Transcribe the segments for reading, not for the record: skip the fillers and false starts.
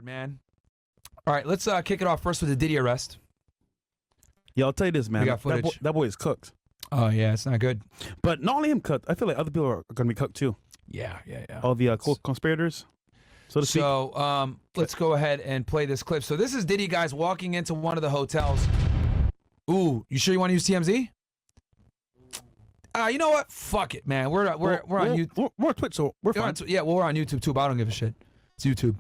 Man. All right, let's kick it off first with the Diddy arrest. Yeah, I'll tell you this, man. We got footage. That boy is cooked. Oh, yeah, it's not good. But not only him cooked, I feel like other people are going to be cooked too. Yeah. All the co-conspirators, so to speak. So let's go ahead and play this clip. So this is Diddy, guys, walking into one of the hotels. Ooh, you sure you want to use TMZ? You know what? Fuck it, man. We're on YouTube. We're on Twitch, so we're fine. We're on YouTube too, but I don't give a shit. It's YouTube.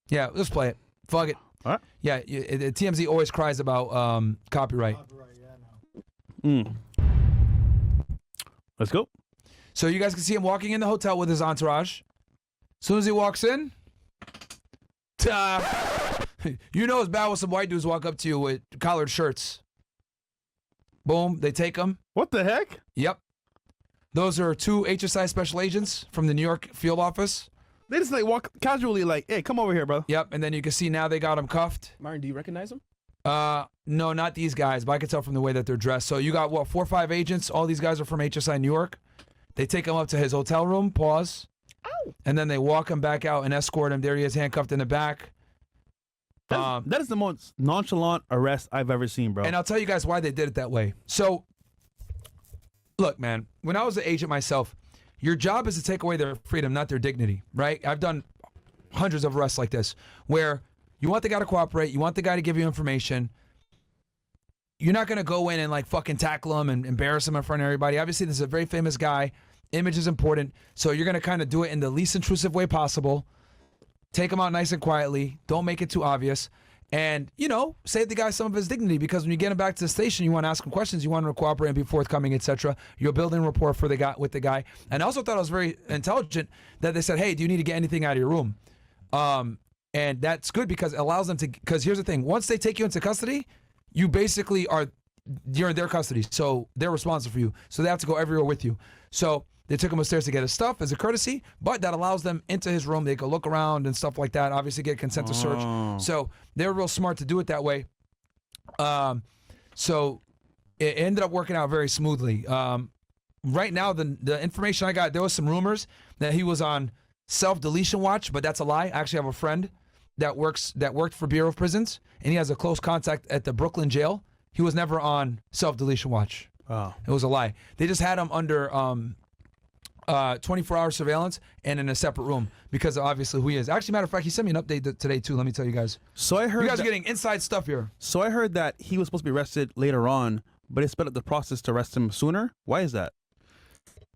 Yeah, let's play it. Fuck it. All right. Yeah, TMZ always cries about copyright. Let's go. So you guys can see him walking in the hotel with his entourage. As soon as he walks in, you know it's bad when some white dudes walk up to you with collared shirts. Boom, they take him. What the heck? Yep. Those are 2 HSI special agents from the New York field office. They just like walk casually like, hey, come over here, bro. Yep, and then you can see now they got him cuffed. Martin, do you recognize him? No, not these guys, but I can tell from the way that they're dressed. So you got, what, 4 or 5 agents? All these guys are from HSI New York. They take him up to his hotel room, pause, and then they walk him back out and escort him. There he is, handcuffed in the back. That is the most nonchalant arrest I've ever seen, bro. And I'll tell you guys why they did it that way. So, look, man, when I was an agent myself, your job is to take away their freedom, not their dignity, right? I've done hundreds of arrests like this where you want the guy to cooperate, you want the guy to give you information. You're not going to go in and like fucking tackle him and embarrass him in front of everybody. Obviously, this is a very famous guy. Image is important. So you're going to kind of do it in the least intrusive way possible. Take him out nice and quietly. Don't make it too obvious. And, you know, save the guy some of his dignity, because when you get him back to the station, you want to ask him questions, you want him to cooperate and be forthcoming, etc. You're building rapport for the guy with the guy. And I also thought it was very intelligent that they said, hey, do you need to get anything out of your room? And that's good because it allows them to, because here's the thing, once they take you into custody, you basically you're in their custody. So they're responsible for you. So they have to go everywhere with you. So they took him upstairs to get his stuff as a courtesy, but that allows them into his room. They go look around and stuff like that. Obviously get consent to search. So they were real smart to do it that way. So it ended up working out very smoothly. Right now, the information I got, there was some rumors that he was on self-deletion watch, but that's a lie. I actually have a friend that worked for Bureau of Prisons, and he has a close contact at the Brooklyn jail. He was never on self-deletion watch. Oh. It was a lie. They just had him under 24-hour surveillance and in a separate room because of obviously who he is. Actually, matter of fact, he sent me an update today too. Let me tell you guys. So I heard you guys are getting inside stuff here. So I heard that he was supposed to be arrested later on, but they sped up the process to arrest him sooner. Why is that?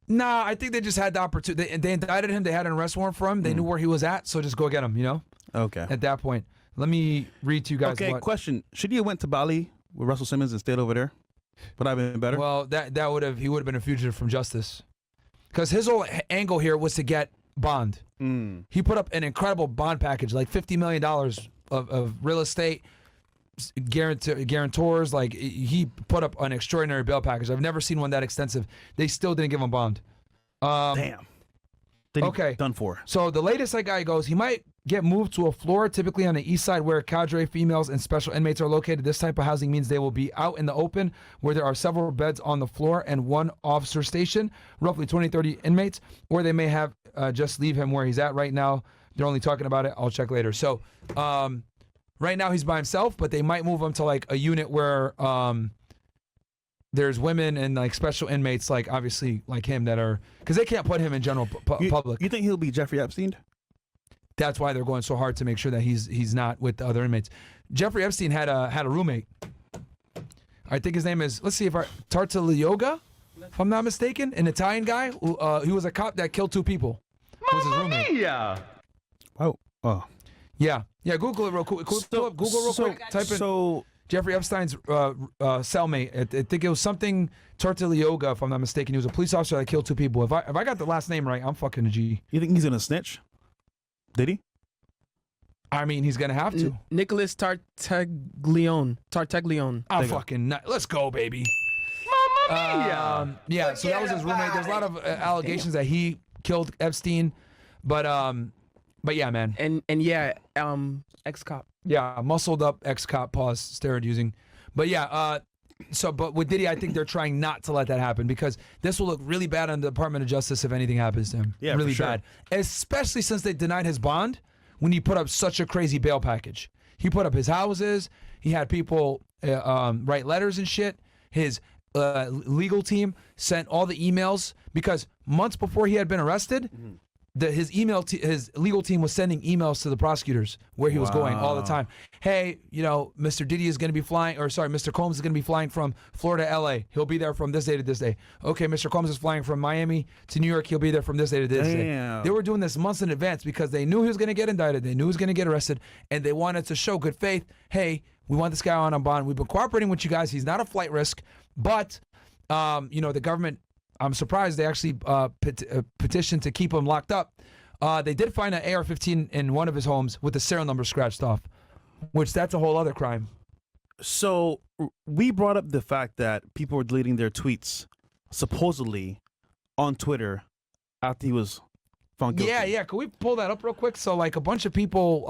Nah, I think they just had the opportunity. They indicted him. They had an arrest warrant for him. They knew where he was at, so just go get him, you know? Okay. At that point. Let me read to you guys. Okay, question. Should he have went to Bali with Russell Simmons and stayed over there? Would that have been better? Well, he would have been a fugitive from justice. Because his whole angle here was to get bond. He put up an incredible bond package, like $50 million of real estate, guarantors. Like, he put up an extraordinary bail package. I've never seen one that extensive. They still didn't give him bond. Damn. Okay. Done for. So the latest that guy goes, he might get moved to a floor, typically on the east side where cadre females and special inmates are located. This type of housing means they will be out in the open where there are several beds on the floor and one officer station, roughly 20-30 inmates, or they may have just leave him where he's at right now. They're only talking about it. I'll check later. So right now he's by himself, but they might move him to like a unit where there's women and like special inmates, like obviously like him, that are, because they can't put him in general public. You think he'll be Jeffrey Epstein? That's why they're going so hard to make sure that he's not with the other inmates. Jeffrey Epstein had a roommate. I think his name is, let's see if Tartaglioga, if I'm not mistaken, an Italian guy. He was a cop that killed 2 people. Was his roommate. Yeah. Oh. Yeah. Google it real quick. Pull up Google real quick. Type in Jeffrey Epstein's cellmate. I think it was something Tartaglioga, if I'm not mistaken. He was a police officer that killed 2 people. If I got the last name right, I'm fucking a G. You think he's gonna snitch? Did he? I mean, he's gonna have to. Nicholas Tartaglione. I'm fucking nut. Let's go, baby. Mamma mia! Yeah. So that was his roommate. There's a lot of allegations that he killed Epstein, but yeah, man. And yeah, ex-cop. Yeah, muscled up ex-cop. Pause. Steroid using. But yeah. But with Diddy, I think they're trying not to let that happen because this will look really bad on the Department of Justice if anything happens to him. Yeah, really for sure. bad. Especially since they denied his bond, when he put up such a crazy bail package. He put up his houses. He had people write letters and shit. His legal team sent all the emails because months before he had been arrested, his legal team was sending emails to the prosecutors where he was going all the time. Hey, Mr. Diddy is going to be flying, Mr. Combs is going to be flying from Florida to LA. He'll be there from this day to this day. Okay, Mr. Combs is flying from Miami to New York. He'll be there from this day to this day. They were doing this months in advance because they knew he was going to get indicted. They knew he was going to get arrested, and they wanted to show good faith. Hey, we want this guy on bond. We've been cooperating with you guys. He's not a flight risk, but the government. I'm surprised they actually petitioned to keep him locked up. They did find an AR-15 in one of his homes with the serial number scratched off, which that's a whole other crime. So we brought up the fact that people were deleting their tweets, supposedly, on Twitter after he was found guilty. Yeah. Can we pull that up real quick? So, like, a bunch of people,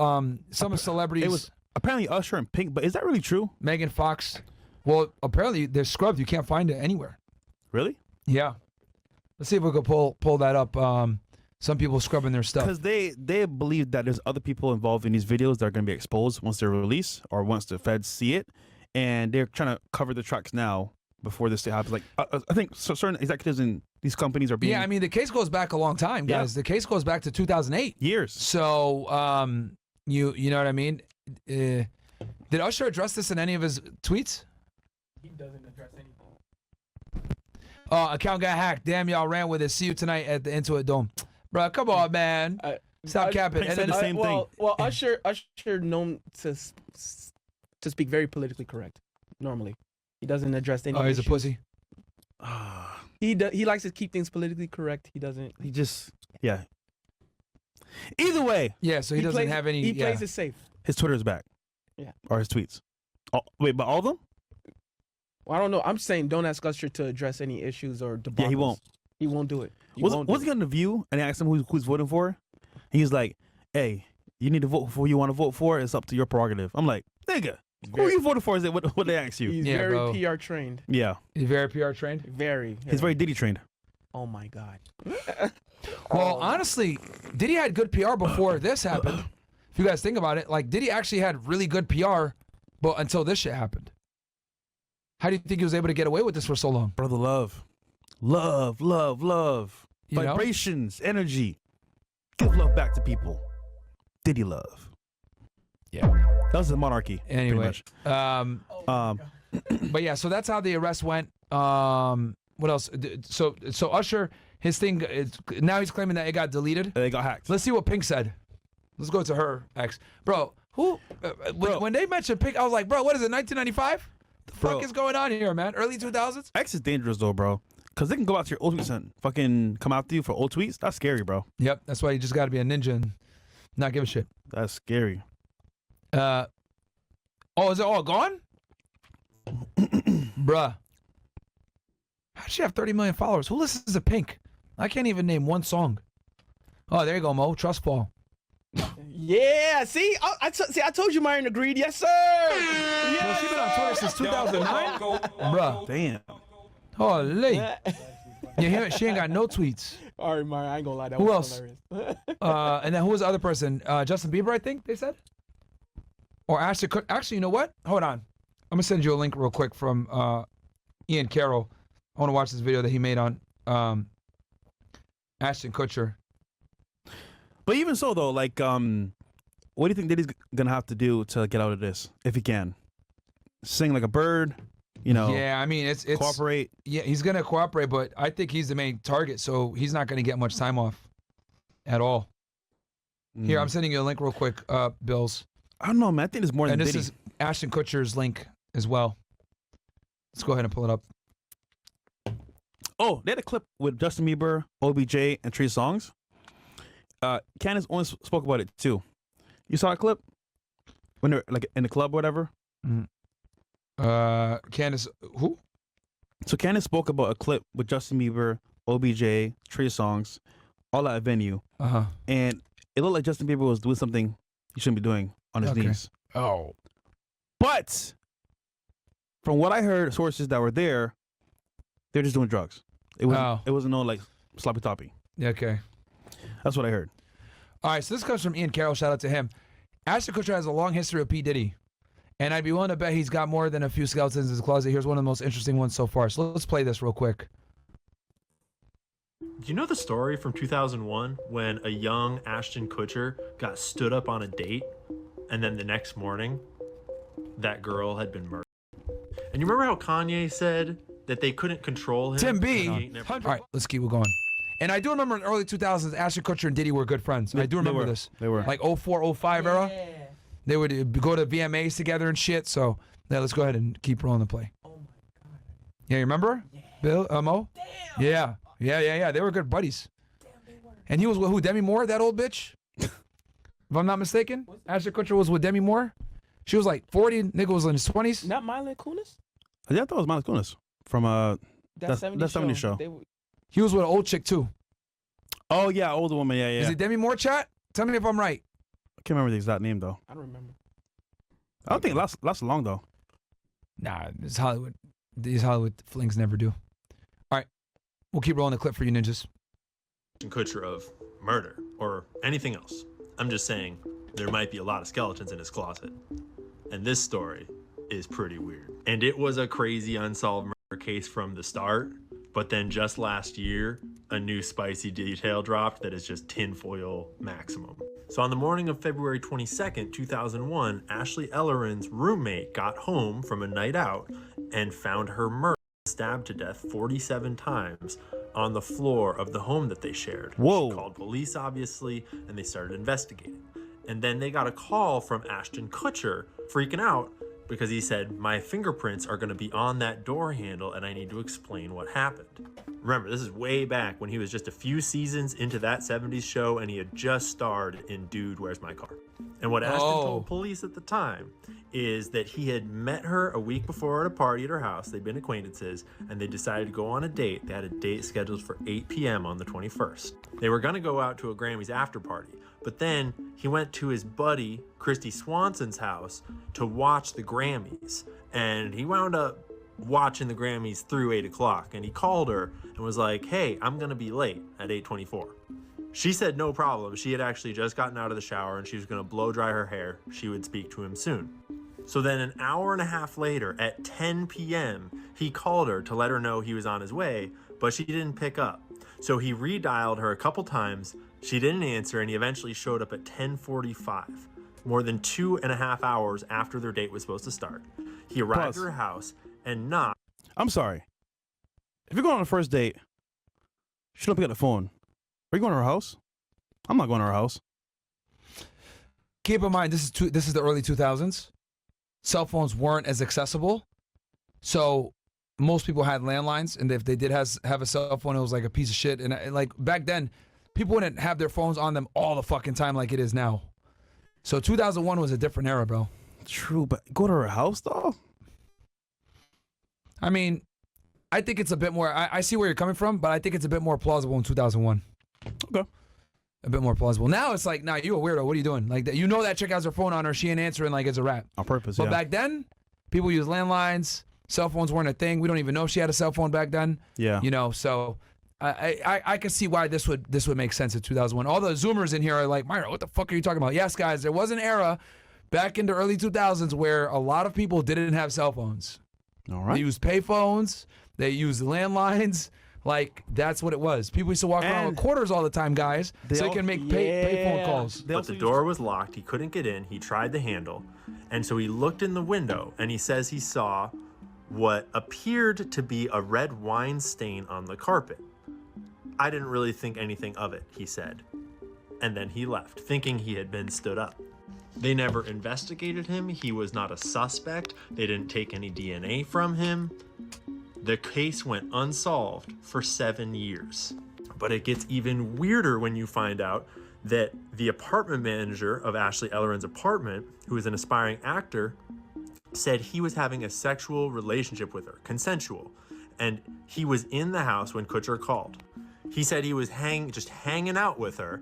some celebrities. It was apparently Usher and Pink, but is that really true? Megan Fox. Well, apparently they're scrubbed. You can't find it anywhere. Really? Yeah. Let's see if we could pull that up. Some people scrubbing their stuff. Because they believe that there's other people involved in these videos that are going to be exposed once they're released or once the feds see it. And they're trying to cover the tracks now before this happens. Like, I think certain executives in these companies are being... Yeah, I mean, the case goes back a long time, guys. The case goes back to 2008. Years. So, you know what I mean? Did Usher address this in any of his tweets? He doesn't address anything. Account got hacked. Damn, y'all ran with it. See you tonight at the Intuit Dome. Bro, come on, man. Stop capping. And then the same thing. Well, Usher known to speak very politically correct. Normally, he doesn't address any. Oh, he's issues. a pussy. He likes to keep things politically correct. He doesn't. He just Either way. Yeah, so he doesn't have any. He plays it safe. His Twitter is back. Yeah. Or his tweets. Wait, but all of them? Well, I don't know. I'm saying don't ask Usher to address any issues or debacles. Yeah, he won't. He won't do it. Was he on The View and they asked him who's voting for? He's like, hey, you need to vote for who you want to vote for. It's up to your prerogative. I'm like, nigga, who are you voting for? Is it what they ask you? He's very PR trained. Yeah. He's very PR trained? Very. He's very Diddy trained. Oh, my God. Well, honestly, Diddy had good PR before this happened. If you guys think about it, like, Diddy actually had really good PR but until this shit happened. How do you think he was able to get away with this for so long? Brother, love. Love. You know? Vibrations, energy. Give love back to people. Diddy love. Yeah. That was the monarchy. Anyway. Pretty But yeah, so that's how the arrest went. What else? So Usher, his thing, now he's claiming that it got deleted. they got hacked. Let's see what Pink said. Let's go to her ex. Bro, when they mentioned Pink, I was like, bro, what is it, 1995? The fuck is going on here, man? Early 2000s? X is dangerous though, bro. Because they can go out to your old tweets and fucking come after you for old tweets. That's scary, bro. Yep, that's why you just got to be a ninja and not give a shit. That's scary. Is it all gone? Bruh. How'd she have 30 million followers? Who listens to Pink? I can't even name one song. Oh, there you go, Mo. Trust fall. Yeah, see? I told you Myron agreed. Yes, sir. Well, she been on Twitter since 2009? Bruh. Damn. Holy. Yeah, she ain't got no tweets. All right, Myron, I ain't gonna lie. That Who was else? hilarious. And then who was the other person? Justin Bieber, I think they said? Or Ashton Kutcher. Actually, you know what? Hold on. I'm going to send you a link real quick from Ian Carroll. I want to watch this video that he made on Ashton Kutcher. But even so, though, like, what do you think Diddy's gonna have to do to get out of this, if he can? Sing like a bird, Yeah, I mean, it's cooperate. Yeah, he's gonna cooperate, but I think he's the main target, so he's not gonna get much time off at all. Here, I'm sending you a link real quick, Bills. I don't know, man. I think there's more than And this Diddy. is Ashton Kutcher's link as well. Let's go ahead and pull it up. Oh, they had a clip with Justin Bieber, OBJ, and Trey Songz. Candace Owens spoke about it too. You saw a clip when they're like in the club or whatever. Candace, who? So Candace spoke about a clip with Justin Bieber, OBJ, Trey Songz, all at a venue, and it looked like Justin Bieber was doing something he shouldn't be doing on his knees. Oh, but from what I heard, sources that were there, they're just doing drugs. It wasn't no like sloppy toppy. okay. That's what I heard. All right, so this comes from Ian Carroll. Shout out to him. Ashton Kutcher has a long history with P. Diddy, and I'd be willing to bet he's got more than a few skeletons in his closet. Here's one of the most interesting ones so far. So let's play this real quick. Do you know the story from 2001 when a young Ashton Kutcher got stood up on a date and then the next morning that girl had been murdered? And you remember how Kanye said that they couldn't control him? Tim B. and he never- All right, let's keep going. And I do remember in the early 2000s, Ashton Kutcher and Diddy were good friends. I do remember this. They were. Like 04, 05 era. They would go to VMAs together and shit. So yeah, let's go ahead and keep rolling the play. Oh my god. Yeah, you remember? Yeah. Bill, Mo? Damn. Yeah. They were good buddies. Damn, they were. And he was with who? Demi Moore, that old bitch? If I'm not mistaken. Ashton Kutcher was with Demi Moore. She was like 40, nigga was in his 20s. Not Mila Kunis? Yeah, I thought it was Miles Kunis from That 70s show. They were- He was with an old chick too. Oh yeah, older woman. Yeah. Is it Demi Moore, chat? Tell me if I'm right. I can't remember the exact name though. I don't remember. I don't think it lasts long though. Nah, it's Hollywood. These Hollywood flings never do. All right, we'll keep rolling the clip for you ninjas. Kutcher of murder or anything else. I'm just saying there might be a lot of skeletons in his closet. And this story is pretty weird. And it was a crazy unsolved murder case from the start. But then just last year, a new spicy detail dropped that is just tinfoil maximum. So on the morning of February 22nd, 2001, Ashley Ellerin's roommate got home from a night out and found her murdered, stabbed to death 47 times on the floor of the home that they shared. Whoa. She called police, obviously, and they started investigating. And then they got a call from Ashton Kutcher freaking out because he said, my fingerprints are going to be on that door handle and I need to explain what happened. Remember, this is way back when he was just a few seasons into that 70s show and he had just starred in Dude, Where's My Car? And what Ashton told police at the time is that he had met her a week before at a party at her house. They'd been acquaintances and they decided to go on a date. They had a date scheduled for 8 p.m. on the 21st. They were going to go out to a Grammys after party. But then he went to his buddy, Christy Swanson's house to watch the Grammys. And he wound up watching the Grammys through 8 o'clock. And he called her and was like, hey, I'm going to be late at 8:24. She said no problem. She had actually just gotten out of the shower and she was going to blow dry her hair. She would speak to him soon. So then an hour and a half later at 10 p.m., he called her to let her know he was on his way, but she didn't pick up. So he redialed her a couple times. She didn't answer, and he eventually showed up at 10:45, more than 2.5 hours after their date was supposed to start. He arrived at her house and knocked. I'm sorry. If you're going on a first date, you shouldn't pick up the phone. Are you going to her house? I'm not going to her house. Keep in mind, this is the early 2000s. Cell phones weren't as accessible, so most people had landlines, and if they did have a cell phone, it was like a piece of shit. And like back then, people wouldn't have their phones on them all the fucking time like it is now. So 2001 was a different era, bro. True, but go to her house though. I mean, I think it's a bit more. I see where you're coming from, but I think it's a bit more plausible in 2001. Okay. A bit more plausible. Now it's like, nah, you a weirdo. What are you doing? Like, you know that chick has her phone on her. She ain't answering like it's a rap. On purpose, But yeah. back then, people used landlines. Cell phones weren't a thing. We don't even know if she had a cell phone back then. Yeah. You know, so I can see why this would make sense in 2001. All the Zoomers in here are like, Myra, what the fuck are you talking about? Yes, guys, there was an era back in the early 2000s where a lot of people didn't have cell phones. All They right. used payphones. They used landlines. Like, that's what it was. People used to walk around with And quarters all the time, guys, they so they all- can make payphone Yeah. calls. They But also the used- door was locked. He couldn't get in. He tried the handle. And so he looked in the window and he says he saw what appeared to be a red wine stain on the carpet. I didn't really think anything of it, he said. And then he left, thinking he had been stood up. They never investigated him. He was not a suspect. They didn't take any DNA from him. The case went unsolved for 7 years. But it gets even weirder when you find out that the apartment manager of Ashley Ellerin's apartment, who is an aspiring actor, said he was having a sexual relationship with her, consensual. And he was in the house when Kutcher called. He said he was just hanging out with her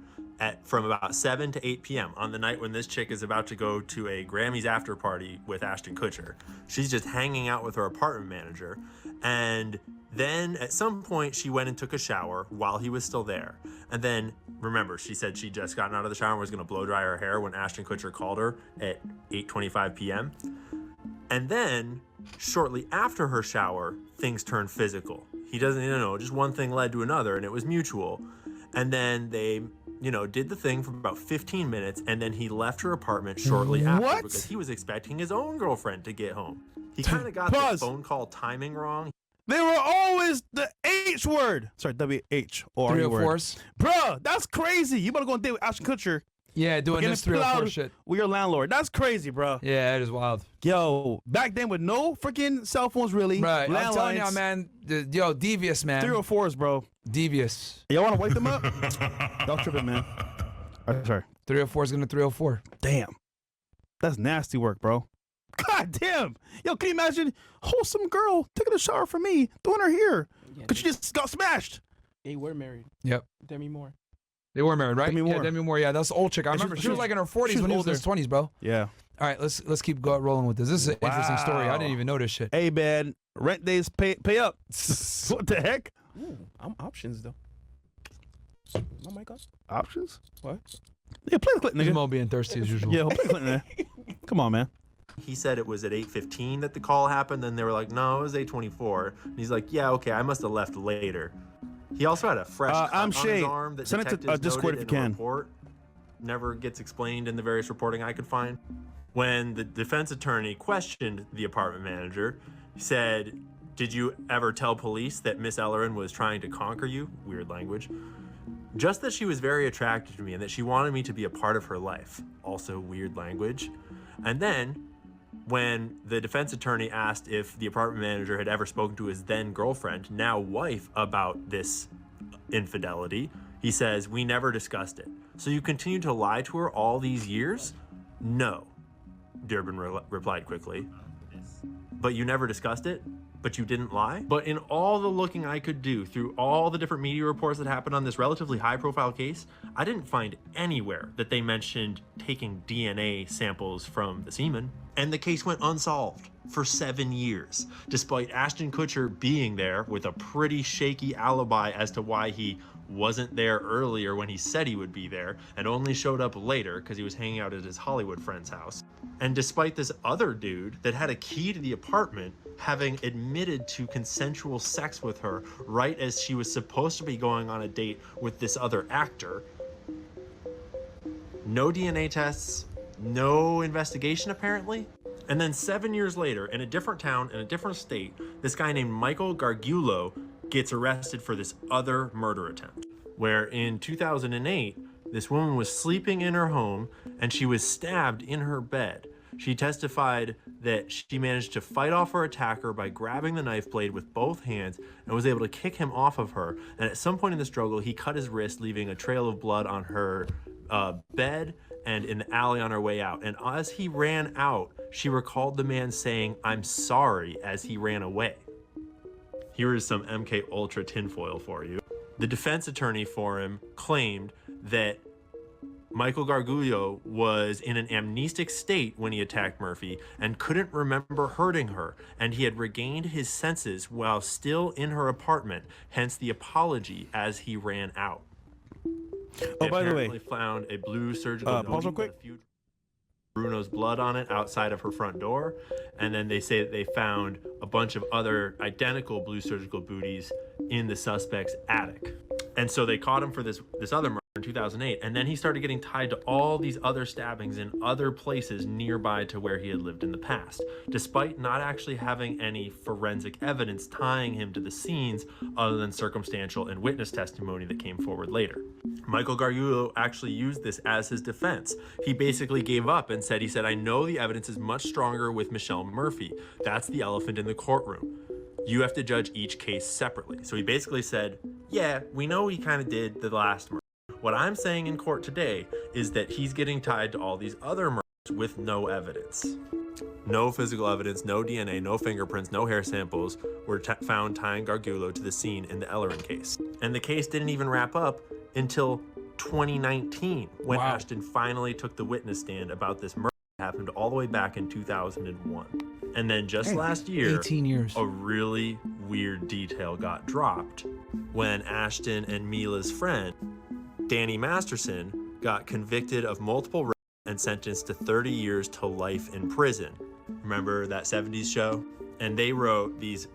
from about 7 to 8 p.m. on the night when this chick is about to go to a Grammys after party with Ashton Kutcher. She's just hanging out with her apartment manager. And Then at some point she went and took a shower while he was still there. And then, remember, she said she'd just gotten out of the shower and was gonna blow dry her hair when Ashton Kutcher called her at 8:25 p.m. And then, shortly after her shower, things turned physical. He doesn't, just one thing led to another, and it was mutual. And then they, did the thing for about 15 minutes, and then he left her apartment shortly after because he was expecting his own girlfriend to get home. He kind of got the phone call timing wrong. They were always the H word. Sorry, W-H-O-R-E 304s. Bruh, that's crazy. You better go on a date with Ashton Kutcher. Yeah, doing this 304 shit. With your landlord. That's crazy, bro. Yeah, it is wild. Yo, back then with no freaking cell phones, really. Right. I'm telling landlines. you, man. Devious, man. 304s, bro. Devious. Y'all want to wake them up? Y'all tripping, man. Sorry. 304 is going to 304. Damn. That's nasty work, bro. God damn. Yo, can you imagine wholesome girl taking a shower for me, doing her hair? Because she just got smashed. They were married. Yep. Demi Moore. They were married, right? Demi Moore. Yeah, Demi Moore. Yeah, that's the old chick. I remember she was like in her 40s when he was in his 20s, bro. Yeah. All right, let's keep rolling with this. This is an interesting story. I didn't even know this shit. Hey, man. Rent days pay up. What the heck? Ooh, I'm options, though. Oh, my God. Options? What? Yeah, play the clip, nigga. Mo being thirsty as usual. Yeah, play the clip, man. Come on, man. He said it was at 8:15 that the call happened. Then they were like, no, it was 8:24. And he's like, yeah, okay, I must have left later. He also had a fresh cut I'm on Shay. his arm that Send it to detectives Discord noted if you in a can. report. Never gets explained in the various reporting I could find. When the defense attorney questioned the apartment manager, he said, did you ever tell police that Miss Ellerin was trying to conquer you? Weird language. Just that she was very attracted to me and that she wanted me to be a part of her life. Also weird language. And then, when the defense attorney asked if the apartment manager had ever spoken to his then girlfriend, now wife, about this infidelity, he says, we never discussed it. So you continued to lie to her all these years? No, Durbin replied quickly. But you never discussed it? But you didn't lie? But in all the looking I could do through all the different media reports that happened on this relatively high profile case, I didn't find anywhere that they mentioned taking DNA samples from the semen. And the case went unsolved for 7 years, despite Ashton Kutcher being there with a pretty shaky alibi as to why he wasn't there earlier when he said he would be there and only showed up later because he was hanging out at his Hollywood friend's house. And despite this other dude that had a key to the apartment having admitted to consensual sex with her right as she was supposed to be going on a date with this other actor, no DNA tests, no investigation apparently. And then 7 years later, in a different town, in a different state, this guy named Michael Gargiulo gets arrested for this other murder attempt, where in 2008, this woman was sleeping in her home and she was stabbed in her bed. She testified that she managed to fight off her attacker by grabbing the knife blade with both hands and was able to kick him off of her. And at some point in the struggle, he cut his wrist, leaving a trail of blood on her bed and in the alley on her way out. And as he ran out, she recalled the man saying, "I'm sorry," as he ran away. Here is some MK Ultra tinfoil for you. The defense attorney for him claimed that Michael Gargiulo was in an amnestic state when he attacked Murphy and couldn't remember hurting her, and he had regained his senses while still in her apartment, hence the apology as he ran out. Oh, by the way, they found a blue surgical pause real hoodie quick. with a few Bruno's blood on it outside of her front door, and then they say that they found a bunch of other identical blue surgical booties in the suspect's attic. And so they caught him for this other murder in 2008, and then he started getting tied to all these other stabbings in other places nearby to where he had lived in the past, despite not actually having any forensic evidence tying him to the scenes other than circumstantial and witness testimony that came forward later. Michael Gargiulo actually used this as his defense. He basically gave up and said, I know the evidence is much stronger with Michelle Murphy. That's the elephant in the courtroom. You have to judge each case separately. So he basically said, yeah, we know he kind of did the last murder. What I'm saying in court today is that he's getting tied to all these other murders with no evidence. No physical evidence, no DNA, no fingerprints, no hair samples were found tying Gargiulo to the scene in the Ellerin case. And the case didn't even wrap up until 2019 when Ashton finally took the witness stand about this murder that happened all the way back in 2001. And then just last year, 18 years. a really, weird detail got dropped when Ashton and Mila's friend, Danny Masterson, got convicted of multiple rapes and sentenced to 30 years to life in prison. Remember that 70s show? And they wrote these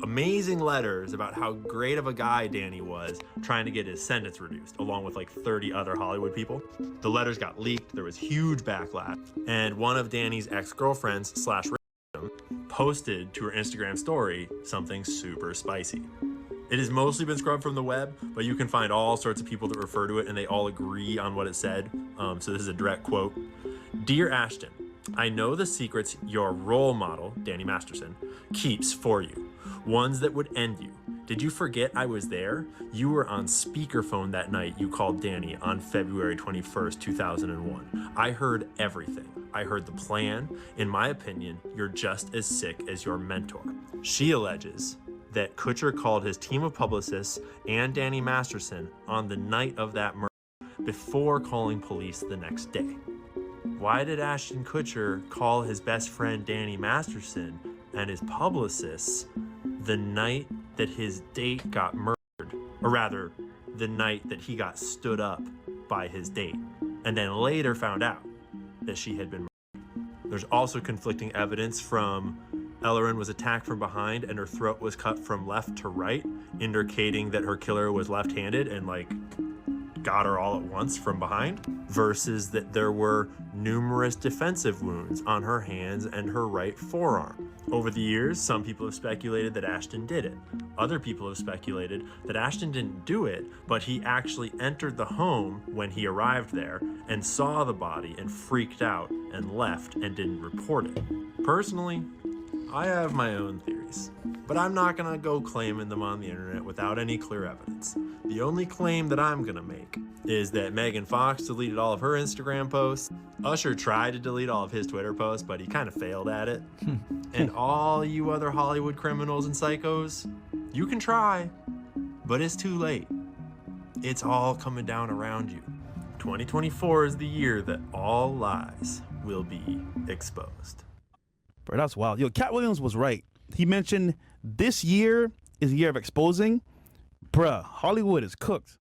amazing letters about how great of a guy Danny was, trying to get his sentence reduced, along with like 30 other Hollywood people. The letters got leaked, there was huge backlash, and one of Danny's ex-girlfriends slash posted to her Instagram story something super spicy. It has mostly been scrubbed from the web, but you can find all sorts of people that refer to it and they all agree on what it said. So this is a direct quote. "Dear Ashton, I know the secrets your role model, Danny Masterson, keeps for you. Ones that would end you. Did you forget I was there? You were on speakerphone that night you called Danny on February 21st, 2001. I heard everything. I heard the plan. In my opinion, you're just as sick as your mentor." She alleges that Kutcher called his team of publicists and Danny Masterson on the night of that murder before calling police the next day. Why did Ashton Kutcher call his best friend Danny Masterson and his publicists the night that his date got murdered, or rather, the night that he got stood up by his date, and then later found out that she had been murdered? There's also conflicting evidence from Ellerin was attacked from behind and her throat was cut from left to right, indicating that her killer was left-handed and got her all at once from behind, versus that there were numerous defensive wounds on her hands and her right forearm. Over the years, some people have speculated that Ashton did it. Other people have speculated that Ashton didn't do it, but he actually entered the home when he arrived there and saw the body and freaked out and left and didn't report it. Personally, I have my own theories, but I'm not gonna go claiming them on the internet without any clear evidence. The only claim that I'm gonna make is that Megan Fox deleted all of her Instagram posts. Usher tried to delete all of his Twitter posts, but he kind of failed at it. And all you other Hollywood criminals and psychos, you can try, but it's too late. It's all coming down around you. 2024 is the year that all lies will be exposed. Bro, that's wild. Yo, Cat Williams was right. He mentioned this year is the year of exposing. Bruh, Hollywood is cooked.